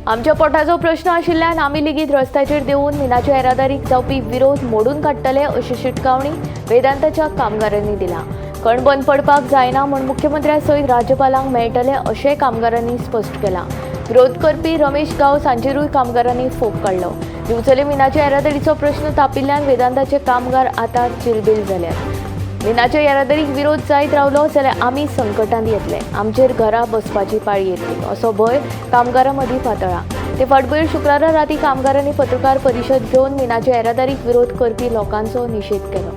आमच्या पोटाचो प्रश्न आशिल्ल्यान आमी लेगीत रस्त्याचेर देऊन मिनाच्या येरादारीक जावपी विरोध मोडून काडटले अशी शिटकावणी वेदांताच्या कामगारांनी दिला। कण बंद पडपाक जायना म्हूण मुख्यमंत्र्या सयत राज्यपालांक मेळटले अशेंय कामगारांनी स्पश्ट केलां। विरोध करपी रमेश गांव सांजेरूय कामगारांनी फोग काडलो। दिवचले मिनाच्या येरादारीचो प्रश्न तापिल्ल्यान वेदांताचे कामगार आतां चिलबिल जाल्यात। मिनाच्या येरादारीक विरोध जायत रावलो जाल्यार आमी संकटांत येतले, आमचेर घरा बसपाची पाळी येतली असो भंय कामगारां मदीं पातळ्ळा। ते फाटभुंयेर शुक्रारा रातीं कामगारांनी पत्रकार परिशद घेवन मिनाच्या येरादारीक विरोध करपी लोकांचो निशेध केलो।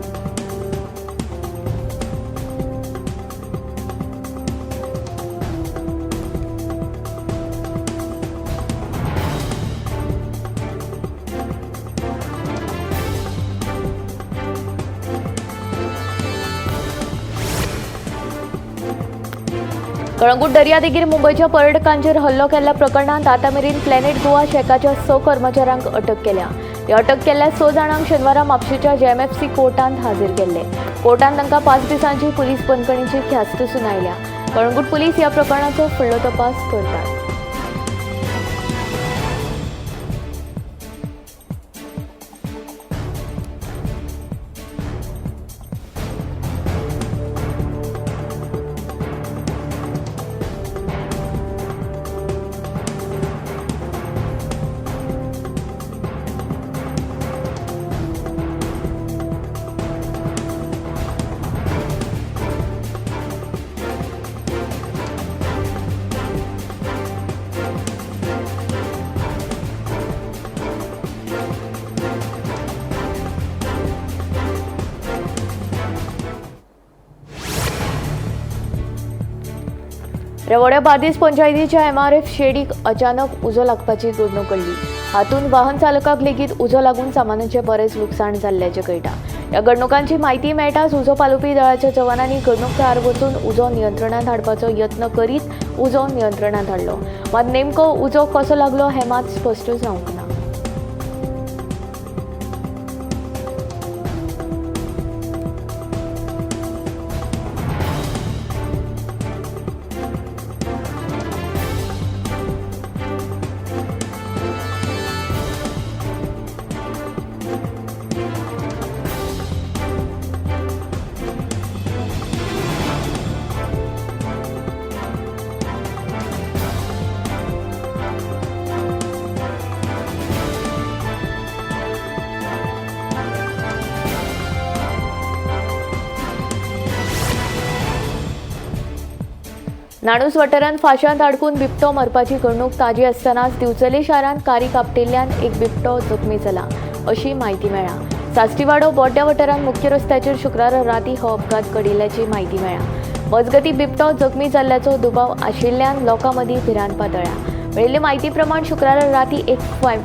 कळंगूट दर्यादेगेर मुंबयच्या पर्यटकांचेर हल्लो केल्ल्या प्रकरणांत आतां मेरेन प्लॅनेट गोवा शेकाच्या 6 कर्मचाऱ्यांक अटक केल्या। ह्या अटक केल्ल्या 6 जाणांक शेनवारा म्हापशेच्या JMFC कोर्टांत हाजीर केल्ले। कोर्टान तांकां 5 दिसांची पुलीस बंदखणीची ख्यास्त सुनायल्या। कळंगूट पुलीस ह्या प्रकरणाचो फुडलो तपास करतात। रेवोड्या बार्देस पंचायतीच्या MRF शेडीक अचानक उजो लागपाची घडणूक घडली। हातून वाहन चालकाक लेगीत उजो लागून सामानाचें बरेच लुकसाण जाल्ल्याचें कळटा। ह्या घडणुकांची म्हायती मेळटाच उजो पालोवपी दळाच्या जवानांनी घडणूक थळार वचून उजो नियंत्रणांत हाडपाचो यत्न करीत उजो नियंत्रणांत हाडलो। मात नेमको उजो कसो लागलो हें मात स्पश्ट जावंक ना। नाणूस वाठारांत फाशांत अडकून बिबटो मरपाची घडणूक ताजी आसतनाच दिवचले शारांत कारी कापटिल्ल्यान एक बिबटो जखमी जाला अशी म्हायती मेळ्ळा। साश्टीवाडो बोड्ड्या वाठारांत मुख्य रस्त्याचेर शुक्रारा रातीं हो अपघात घडिल्ल्याची म्हायती मेळ्ळा। मजगतीं बिबटो जखमी जाल्ल्याचो दुबाव आशिल्ल्यान लोकां मदीं भिरांत पातळ्ळ्या। मेळिल्ले म्हायती प्रमाण शुक्रारा रातीं एक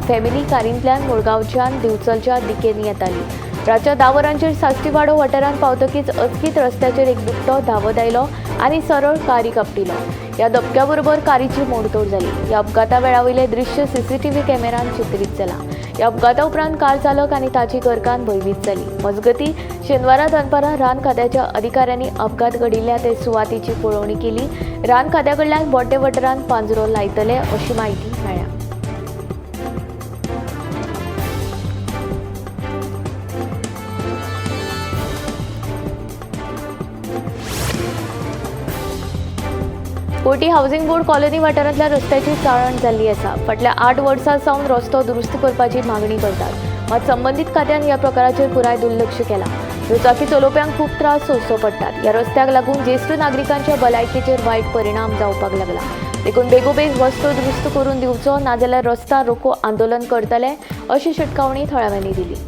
फॅमिली कारींतल्यान मुळगांवच्यान दिवचलच्या दिकेन येताली। रातच्या 10 वरांचेर साश्टीवाडो वाठारांत पावतकीच अचकीत रस्त्याचेर एक बिबटो धांवत आयलो आनी सरळ कारी कापटिलो। ह्या धपक्या बरोबर कारीची मोडतोड जाली। ह्या अपघाता वेळावयले दृश्य CCTV कॅमेरान चित्रीत जाला। ह्या अपघाता उपरांत कार चालक आनी ताची घरकान्न भयभीत जाली। मजगतीं शेनवारा दनपारां रान खात्याच्या अधिकाऱ्यांनी अपघात घडिल्ल्या ते सुवातीची पळोवणी केली। रान खात्या कडल्यान बोड्डे वाठारांत पांजरो लायतले अशी म्हायती मेळ्ळ्या। कोटी हाऊसिंग बोर्ड कॉलनी वाठारांतल्या रस्त्याची चाळण जाल्ली आसा। फाटल्या 8 वर्सां सावन रस्तो दुरुस्त करपाची मागणी करतात, मात संबंधीत खात्यान ह्या प्रकाराचेर पुराय दुर्लक्ष केलां। दुचाकी चलोवप्यांक खूब त्रास सोंसचो पडटात। ह्या रस्त्याक लागून ज्येश्ठ नागरिकांच्या भलायकेचेर वायट परिणाम जावपाक लागला। देखून बेगोबेग रस्तो दुरुस्त करून दिवचो नाजाल्यार रस्ता रोको आंदोलन करतले अशी शिटकावणी थळाव्यांनी दिली।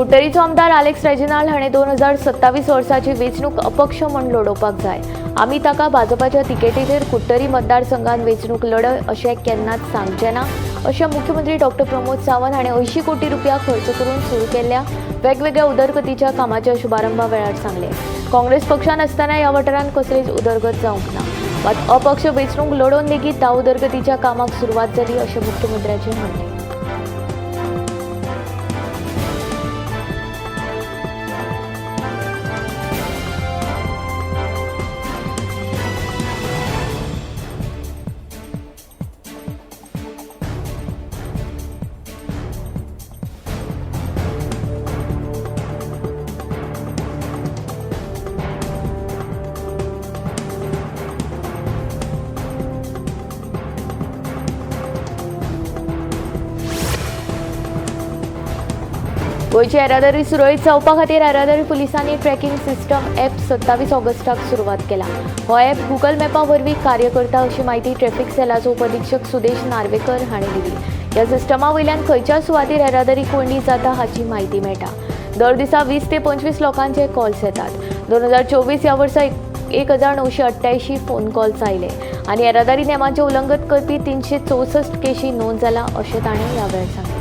कुट्टरीचो आमदार आलेक्स रेजिनाल्ड हाणें 2027 वर्साची वेंचणूक अपक्ष म्हूण लडोवपाक जाय. आमी ताका भाजपाच्या तिकेटीचेर कुट्टरी मतदारसंघात वेंचणूक लढय अशें केन्नाच सांगचें ना अशें मुख्यमंत्री डॉ. प्रमोद सावंत हाणें 80 कोटी रुपया खर्च करून सुरू केल्ल्या वेगवेगळ्या उदरगतीच्या कामाच्या शुभारंभा वेळार सांगलें. काँग्रेस पक्षान आसतना ह्या वाठारांत कसलीच उदरगत जावंक ना. मात अपक्ष वेंचणूक लढोवन लेगीत ह्या उदरगतीच्या कामाक सुरवात जाली अशें मुख्यमंत्र्याचें म्हणणें. गोयची येरादारी सुरळीत जावपा खातीर येरादारी पुलिसांनी ट्रॅकिंग सिस्टम ॲप 27 ऑगस्टाक सुरवात केला. हो ॲप गुगल मॅपा वरवीं कार्य करता अशी माहिती ट्रॅफिक सेलाचो उपअधीक्षक सुदेश नार्वेकर हांणी दिली. ह्या सिस्टमा वयल्यान खंयच्या सुवातेर येरादारी कोंडी जाता हाची म्हायती मेळटा. दर दिसा 20 ते 25 लोकांचे कॉल्स येतात. 2024 ह्या वर्सा 1988 फोन कॉल्स आयले आनी येरादारी नेमांचें उल्लंघन करपी 364 केशी नोंद जाला अशें ताणें ह्या वेळार सांगलें.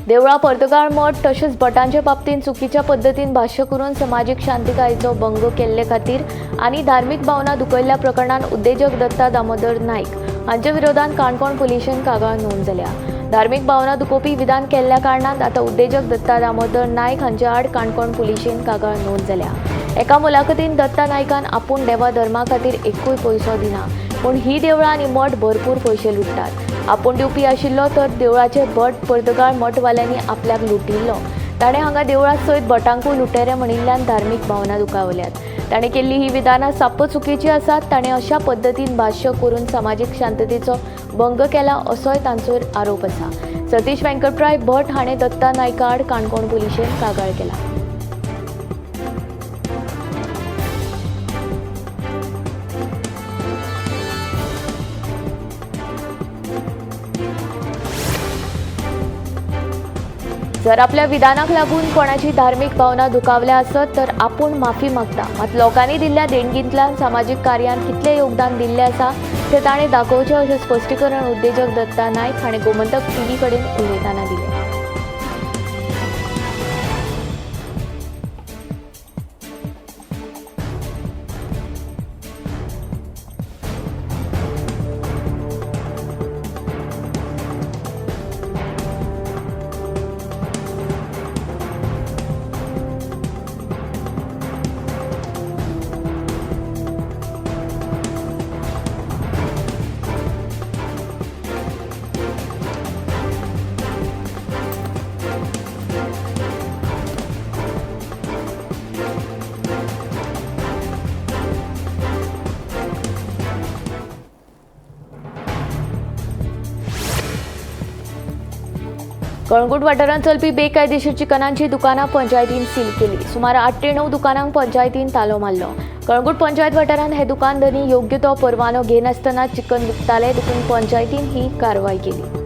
देवळां, पर्तगाळ मठ तशेंच भटांचे बाबतींत चुकीच्या पद्दतीन भाश्य करून समाजीक शांतीकायेचो भंग केल्ले खातीर आनी धार्मीक भावना दुखयल्ल्या प्रकरणात उद्देजक दत्ता दामोदर नायक हांचे विरोधात काणकोण पुलिशेन कागाळ नोंद जाल्या. धार्मीक भावना दुखोवपी विधान केल्ल्या कारणान आतां उद्देजक दत्ता दामोदर नायक हांचे आड काणकोण पुलिशेन कागाळ नोंद जाल्या. एका मुलाखतीन दत्ता नायकान आपूण देवा धर्मा खातीर एकूय पयसो दिना, पूण ही देवळां आनी मठ भरपूर पयशे लुटतात. आपूण दिवपी आशिल्लो तर देवळाचे भट पर्तगाळ मठवाल्यांनी आपल्याक लुटिल्लो. ताणें हांगा देवळां सयत भटांकूय लुटेरे म्हणिल्ल्यान धार्मीक भावना दुखावल्यात. ताणें केल्ली ही विधानां साप्प चुकीची आसात. ताणें अशा पद्दतीन भाश्य करून समाजीक शांततेचो भंग केला असोय तांचोर आरोप आसा. सतीश वेंकटराय भट हाणें दत्ता नायका आड काणकोण पुलिशेन कागाळ केला. जर आपल्या विधानाक लागून कोणाची धार्मीक भावना दुखावल्या आसत तर आपूण माफी मागता. मात लोकांनी दिल्ल्या देणगींतल्यान सामाजीक कार्यान कितलें योगदान दिल्लें आसा तें ताणें दाखोवचें अशें स्पश्टीकरण उद्देजक दत्ता नायक हाणें गोमंतक टीव्ही कडेन उलयतना दिलें. कळंगूट वाठारांत चलपी बेकायदेशीर चिकनांची दुकानां पंचायतीन सील केली. सुमार 8 ते 9 दुकानांक पंचायतीन तालो मारलो. कळंगूट पंचायत वाठारांत हे दुकानदारांनी योग्य तो परवानो घेनासतना चिकन विकताले देखून पंचायतीन ही कारवाय केली.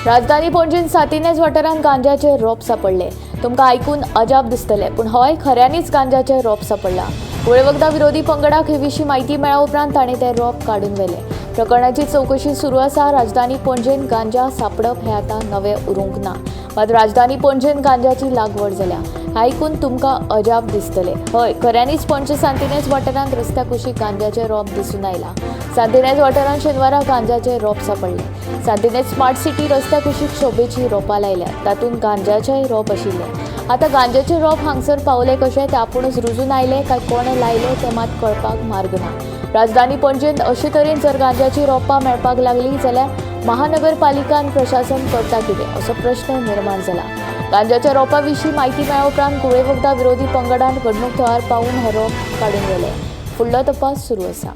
राजधानी पणजेन सातिनेज वाठारांत गांजाचे रोप सापडले. तुमकां आयकून अजाप दिसतले, पूण हय, खऱ्यांनीच गांजाचे रोप सापडला. कुळे वखदा विरोधी पंगडाक हे विशीं म्हायती मेळ्ळ्या उपरांत ताणें ते रोप काडून व्हेले. प्रकरणाची चवकशी सुरू आसा. राजधानी पणजेन गांजा सापडप हें आतां नवें उरूंक ना. मात राजधानी पणजेन गांजाची लागवड जाल्या. आयकून तुमकां अजाप दिसतले. हय, खऱ्यांनीच पणजे सांतिनेज वाठारांत रस्त्या कुशीक गांजाचे रोप दिसून आयला. सांतिनेज वाठारांत शेनवारा गांजाचे रोप सापडले. सांतिनेज स्मार्ट सिटी रस्त्या कुशीक शोभेची रोपां लायल्यात. तातूंत गांजाचेय रोप आशिल्ले. आतां गांजाचे रोप हांगसर पावले कशे ते आपुणूच रुजून आयले काय कोणे लायले ते मात कळपाक मार्ग ना. राजधानी पणजेंत अशे तरेन जर गांजाची रोपां मेळपाक लागली जाल्यार महानगरपालिका आनी प्रशासन करता कितें असो प्रश्न निर्माण जाला. गांजाच्या रोपा विशीं म्हायती मेळ्ळ्या उपरांत कुळे वखदा विरोधी पंगडान घडणूक थळार पावून हे रोप काडून व्हेले. फुडलो तपास सुरू आसा.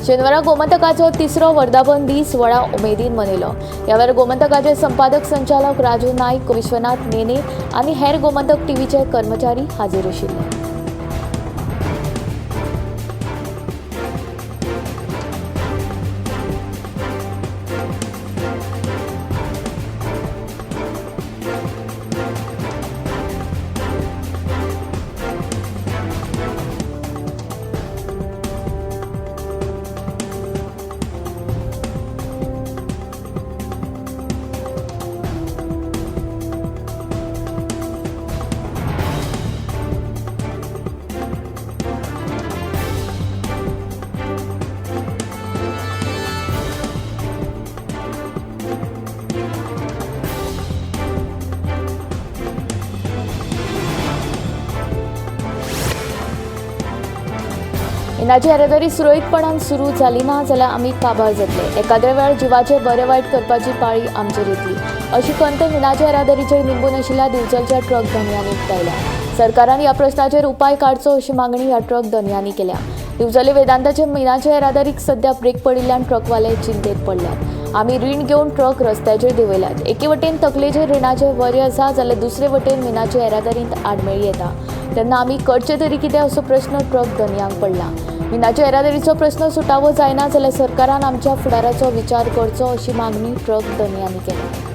शेनवारा गोमंतकाचो तिसरो वर्धापन दीस व्हडा उमेदीन मनयलो. ह्या वेळार गोमंतकाचे संपादक संचालक राजू नायक, विश्वनाथ नेने आनी हेर गोमंतक टीव्हीचे कर्मचारी हाजीर आशिल्ले. इनाची येरादारी सुरळीतपणान सुरू जाली ना जाल्यार आमी काबार जातले. एखाद्या वेळार जिवाचे बरे वायट करपाची पाळी आमचेर येतली अशी खंत मिनाचे येरादारीचेर निंबून आशिल्ल्या दिवचलच्या ट्रक धन्यांनी उक्तायल्या. सरकारान ह्या प्रस्नाचेर उपाय काडचो अशी मागणी ह्या ट्रक धन्यांनी केल्या. दिवचले वेदांताचे मिनाच्या येरादारीक सध्या ब्रेक पडिल्ल्यान ट्रकवाले चिंतेत पडल्यात. आमी रीण घेवन ट्रक रस्त्याचेर देंवयल्यात. एके वटेन तकलेचेर रिणाचे वरे आसा जाल्यार दुसरे वटेन मिनाच्या येरादारींत आडमेळी येता. तेन्ना आमी करचे तरी कितें असो प्रश्न ट्रक धन्यांक पडला. मिनाच्या येरादारीचो प्रश्न सुटावो जायना जाल्यार सरकारान आमच्या फुडाराचो विचार करचो अशी मागणी ट्रक धन्यांनी केली.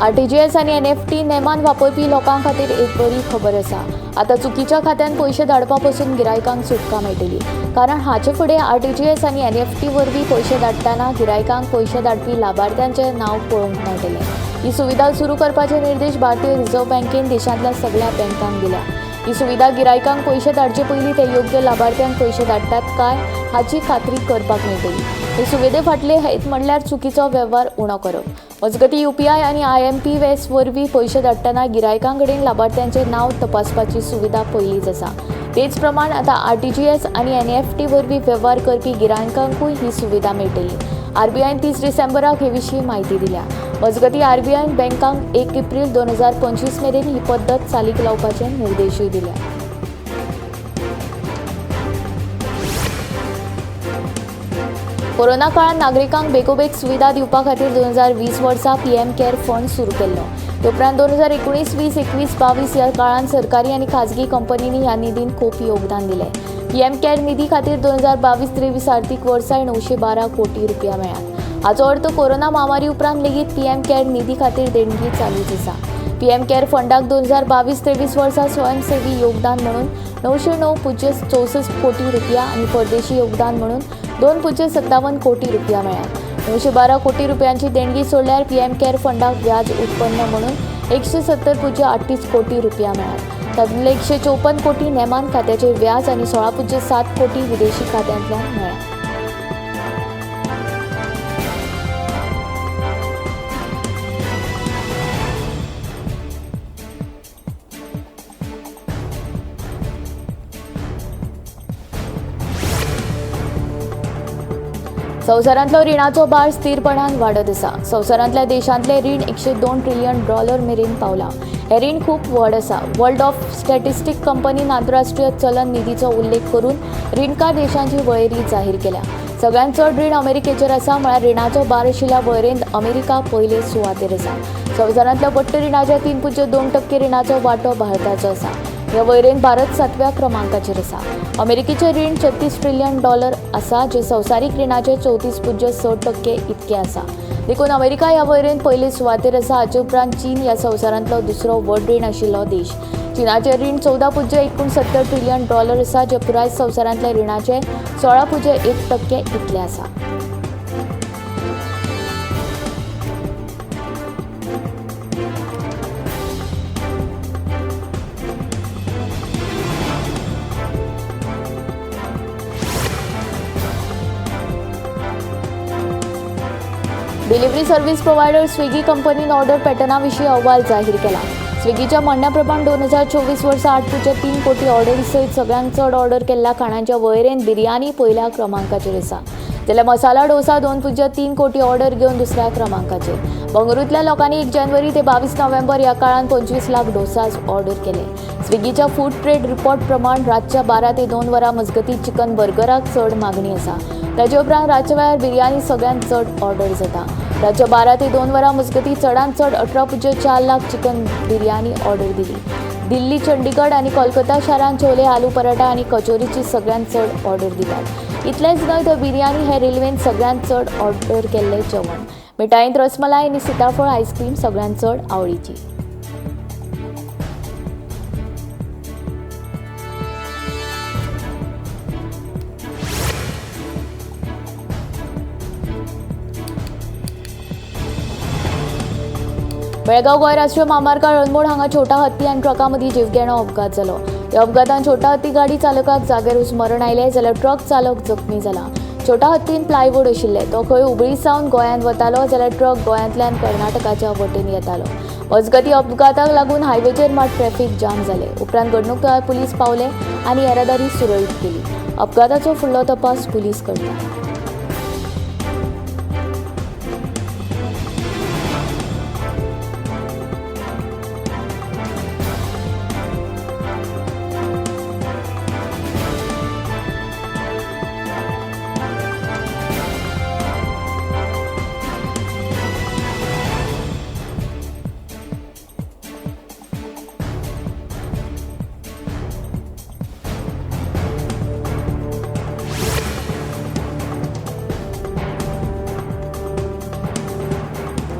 RTGS आनी NFT नेमान वापरपी लोकां खातीर एक बरी खबर आसा. आतां चुकीच्या खात्यान पयशे धाडपा पसून गिरायकांक सुटका मेळटली. कारण हाचे फुडें RTGS आनी NFT वरवीं पयशे धाडटना गिरायकांक पयशे धाडपी लाभार्थ्यांचें नांव पळोवंक मेळटलें. ही सुविधा सुरू करपाचे निर्देश भारतीय रिझर्व्ह बँकेन देशांतल्या सगळ्या बँकांक दिल्या. ही सुविधा गिरायकांक पयशे धाडचे पयलीं ते योग्य लाभार्थ्यांक पयशे धाडटात काय हाची खात्री करपाक मेळटली. हे सुविधे फाटले हेत म्हणल्यार चुकीचो वेव्हार उणो करप. मजगती UPI आनी IMPS वरवीं पयशे धाडटना गिरायकां कडेन लाभार्थ्यांचें नांव तपासपाची सुविधा पयलींच आसा. तेच प्रमाण आतां RTGS आनी NFT वरवीं वेव्हार करपी गिरायकांकूय ही सुविधा मेळटली. RBIन 30 डिसेंबराक हे विशीं म्हायती दिल्या. मजगती RBIन बँकांक 1 एप्रील 2025 मेरेन ही पद्दत चालीक लावपाचे निर्देशूय दिल्या. कोरोना काळात नागरिकांक बेगोबेग सुविधा दिवपा खातीर 2020 वर्सा PM केअर फंड सुरू केल्लो. ते उपरांत 2019, 20, 21, 22 ह्या काळात सरकारी आनी खाजगी कंपनींनी ह्या निधीन खूब योगदान दिलें. PM केअर निधी खातीर 2022-23 आर्थीक वर्साय 912 कोटी रुपया मेळ्ळ्यात. हाचो अर्थ कोरोना महामारी उपरांत लेगीत PM केअर निधी खातीर देणगी चालूच आसा. PM केअर फंडाक 2022-23 वर्सा स्वयंसेवी योगदान म्हणून 909.64 कोटी रुपया आनी परदेशी योगदान म्हणून 2.57 कोटी रुपया मेळ्ळ्यात. 912 कोटी रुपयांची देणगी सोडल्यार PM केअर फंडाक व्याज उत्पन्न म्हणून 170.38 कोटी रुपया मेळ्ळ्यात. तातूंतले 154 कोटी नेमान खात्याचे व्याज आनी 16.7 कोटी विदेशी खात्यांतल्यान मेळ्ळ्यात. संवसारांतलो रिणाचो भार स्थिरपणान वाडत आसा. संवसारांतल्या देशांतले रीण $102 ट्रिलियन मेरेन पावला. हे रीण खूब व्हड आसा. वर्ल्ड ऑफ स्टॅटिस्टिक कंपनीन आंतरराष्ट्रीय चलन निधीचो उल्लेख करून रीणकार देशांची वळेरी जाहीर केल्या. सगळ्यांत चड रीण अमेरिकेचेर आसा, म्हळ्यार रिणाचो भार आशिल्ल्या वळेरेंत अमेरिका पयले सुवातेर आसा. संवसारांतल्या पट्ट रिणाच्या 3.2% रिणाचो वांटो भारताचो आसा. ह्या वळेरेंत भारत 7व्या क्रमांकाचेर आसा. अमेरिकेचें रीण $36 ट्रिलियन आसा, जे संवसारीक रिणाचे 34.6% इतकें आसा. देखून अमेरिका ह्या वळेरेंत पयले सुवातेर आसा. हाचे उपरांत चीन ह्या संवसारांतलो दुसरो व्हड रीण आशिल्लो देश. चीनाचें रीण $14.69 ट्रिलियन आसा, जे पुराय संवसारांतल्या रिणाचे 16.1% इतलें आसा. डिलिव्हरी सर्व्हिस प्रोव्हायडर स्विगी कंपनीन ऑर्डर पॅटर्नाविशीं अहवाल जाहीर केला. स्विगीच्या म्हणण्या प्रमाण 2024 वर्सा 8.3 कोटी ऑर्डरी सयत सगळ्यांत चड ऑर्डर केल्ल्या खाणांच्या वळेरेंत बिर्याणी पयल्या क्रमांकाचेर आसा. जाल्यार मसाला डोसा 2.3 कोटी ऑर्डर घेवन दुसऱ्या क्रमांकाचेर. बंगळुरूंतल्या लोकांनी 1 जानेवारी ते 22 नोव्हेंबर ह्या काळात 25 लाख डोसाज ऑर्डर केले. स्विगीच्या फूड ट्रेड रिपोर्ट प्रमाण रातच्या 12 ते 2 वरां मजगतीं चिकन बर्गराक चड मागणी आसा. ताचे उपरांत रातच्या वेळार बिर्याणी सगळ्यांत चड ऑर्डर जाता. रातच्या 12 ते 2 वरां मजगतीं चडांत चड 18.4 लाख चिकन बिर्याणी ऑर्डर दिली. दिल्ली, चंडीगड आनी कोलकाता शारांत छोले, आलू पराठा आनी कचोरीची सगळ्यांत चड ऑर्डर दितात. इतलेंच न्हय तर बिर्याणी हे रेल्वेन सगळ्यांत चड ऑर्डर केल्लें जेवण. मिठायेंत रसमलाई आनी सीताफळ आयस्क्रीम सगळ्यांत चड आवडीची. बेळगाव गोंय राष्ट्रीय महामार्गार अळमोड हांगा छोटा हत्ती आनी ट्रका मदीं जीवघेणो अपघात जालो. ह्या अपघातांत छोटा हत्ती गाडी चालकाक जाग्यारूच मरण आयलें, जाल्यार ट्रक चालक जखमी जाला. छोटा हत्तीन प्लायवूड आशिल्ले. तो खंय हुबळी सावन गोंयांत वतालो, जाल्यार ट्रक गोंयांतल्यान कर्नाटकाच्या वटेन येतालो. मजगतीं अपघाताक लागून हायवेचेर मात ट्रॅफिक जाम जालें. उपरांत घडणूक थळार पुलीस पावले आनी येरादारी सुरळीत केली. अपघाताचो फुडलो तपास पुलीस करता.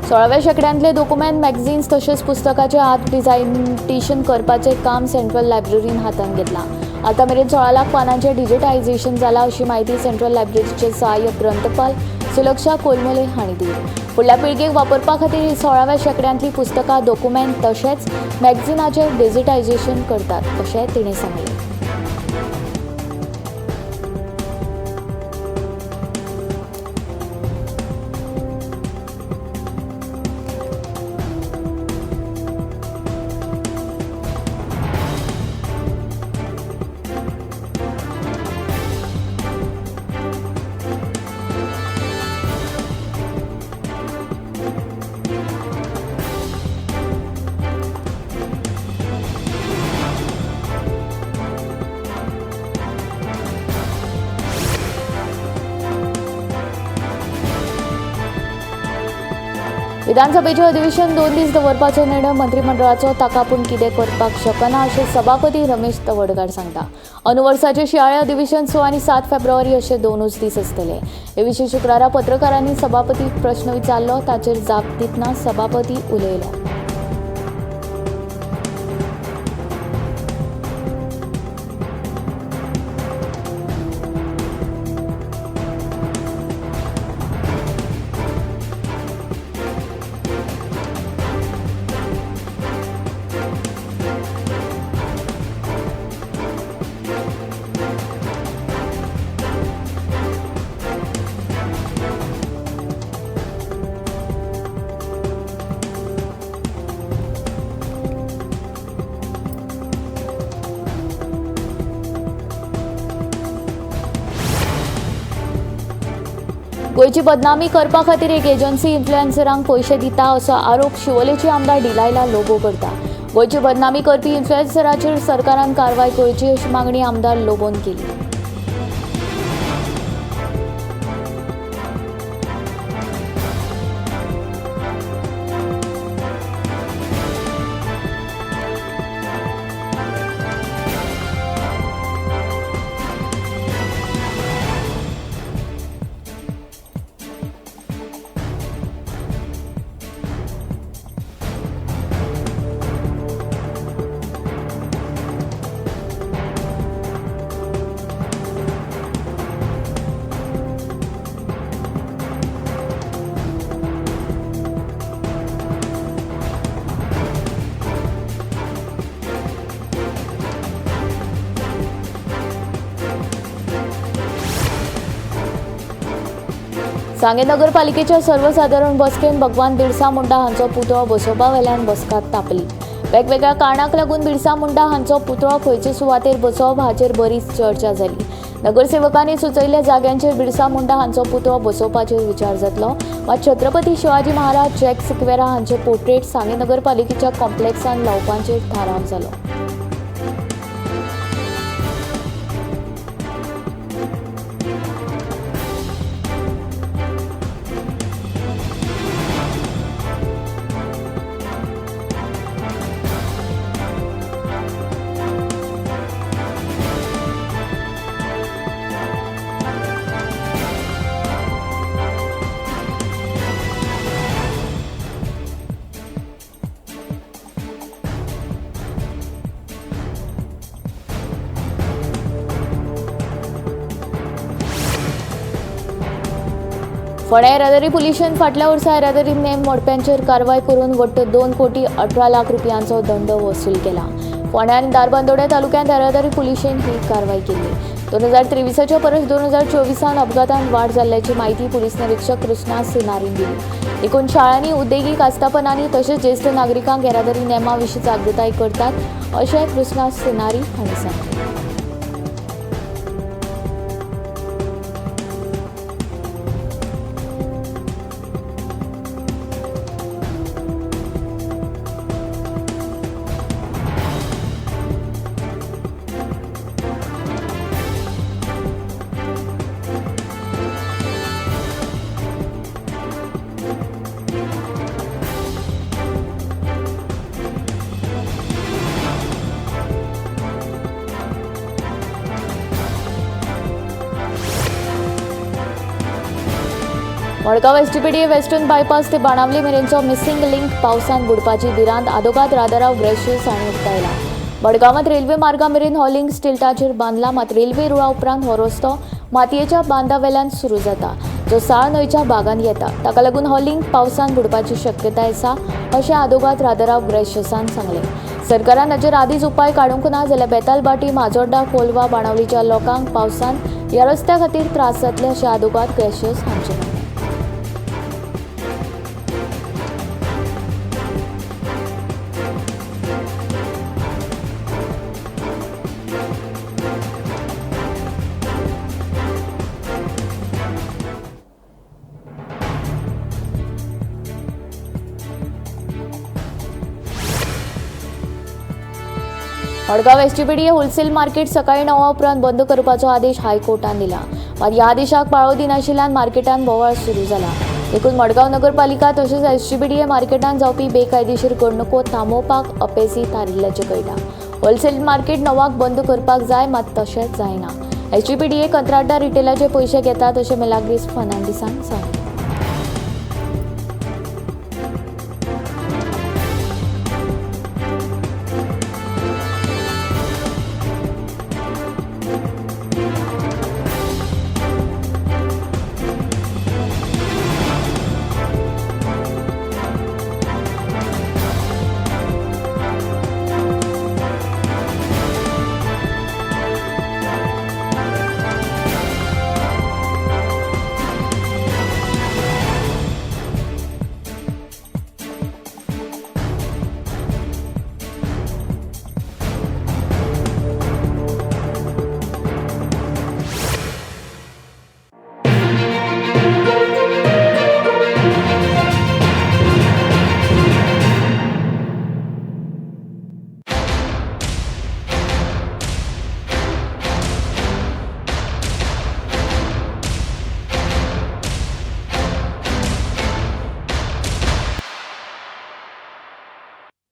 सोळाव्या शेंकड्यांतले डॉक्युमेंट, मॅगझिन्स तशेंच पुस्तकाचें आर्ट डिजायनेशन करपाचें काम सेंट्रल लायब्ररीन हातांत घेतलां. आतां मेरेन 16 लाख पानांचें डिजिटायझेशन जालां, अशी माहिती सेंट्रल लायब्ररीचे सहाय्यक ग्रंथपाल सुलक्षा कोलमले हांणी दिली. फुडल्या पिळगेक वापरपा खातीर ही 16व्या शेंकड्यांतली पुस्तकां, डॉक्युमेंट तशेंच मॅगझिनाचें डिजिटायझेशन करतात, अशें तिणें सांगलें. विधानसभेचें अधिवेशन 2 दीस दवरपाचो निर्णय मंत्रिमंडळाचो, ताका पूण कितें करपाक शकना अशें सभापती रमेश तवडकार सांगता. अंदू वर्साचें शियाळें अधिवेशन 6 आनी 7 फेब्रुवारी अशे 2 दीस आसतले. हे विशीं शुक्रारा पत्रकारांनी सभापतीक प्रश्न विचारलो, ताचेर जाप दितना सभापती उलयलो. गोयची बदनामी करपा खातीर एक एजन्सी इन्फ्लुएन्सरांक पयशे दिता असो आरोप शिवोलेची आमदार डिलायला लोबो करता. गोयची बदनामी करपी इन्फ्लुएन्सराचेर सरकारान कारवाय करची अशी मागणी आमदार लोबोन केली. सांगे नगरपालिकेच्या सर्वसाधारण बसकेन भगवान बिरसा मुंडा हांचो पुतळो बसोवपा वेल्यान बसका तापली. वेगवेगळ्या कारणाक लागून बिरसा मुंडा हांचो पुतळो खंयचे सुवातेर बसोवप हाचेर बरीच चर्चा जाली. नगरसेवकांनी सुचयल्ल्या जाग्यांचेर बिरसा मुंडा हांचो पुतळो बसोवपाचेर विचार जातलो वा छत्रपती शिवाजी महाराज जॅक सिक्वेरा हांचे पोर्ट्रेट सांगे नगरपालिकेच्या कॉम्प्लेक्सान लावपाचेर थाराव जालो. फोंड्या येरादारी पुलिशेन फाटल्या वर्सा येरादारी नेम मोडप्यांचेर कारवाय करून वट्ट 2,18,00,000 रुपयांचो दंड वसूल केला. फोंड्या आनी दारबांदोड्या तालुक्यांत येरादारी पुलिशेन ही कारवाय केली. 2023च्या परस 2024 अपघातांत वाड जाल्ल्याची माहिती पुलीस निरीक्षक कृष्णा सिनारीन दिली. एकूण शाळांनी उद्देगीक आस्थापनांनी तशेंच ज्येश्ठ नागरिकांक येरादारी नेमा विशीं जागृताय करतात अशें कृष्णा सिनारी हांणी सांगलें. मडगांव एसटीपीडीए वेस्टर्न बायपास ते बाणावली मेरेनचो मिसिंग लिंक पावसान बुडपाची भिरांत आदोगाद राजाराव ग्रेशियस हांणी उक्तायला. मडगांवांत रेल्वे मार्गा मेरेन हो लिंक स्टिल्टाचेर बांदला, मात रेल्वे रुळा उपरांत हो रस्तो मातयेच्या बांदा वेल्यान सुरू जाता, जो साळ न्हंयच्या भागांत येता. ताका लागून हो लिंक पावसान बुडपाची शक्यताय आसा अशें आदोगाद राजाराव ग्रेशियसान सांगलें. सरकारान हाचेर आदींच उपाय काडूंक ना जाल्यार बेतालबाटी, माजोड्डा, कोलवा, बाणावलीच्या लोकांक पावसान ह्या रस्त्या खातीर त्रास जातले अशें आदोगाद ग्रेशियस हांचें म्हणणें. मडगांव एसटीपीडीए होलसेल मार्केट सकाळी 9 उपरांत बंद करपाचो आदेश हायकोर्टान दिला. मात ह्या आदेशाक पाळो दिनाशिल्ल्यान मार्केटान बोवाळ सुरू जाला. देखून मडगांव नगरपालिका तशेंच एसटीपीडीए मार्केटान जावपी बेकायदेशीर घडणुको थांबोवपाक अपेसी थारिल्ल्याचें कळटा. होलसेल मार्केट 9 बंद करपाक जाय, मात तशेंच जायना. एसटीपीडीए कंत्राटदार रिटेलाचे पयशे घेतात अशें मेलाग्रीस फर्नांडिसान सांगलें.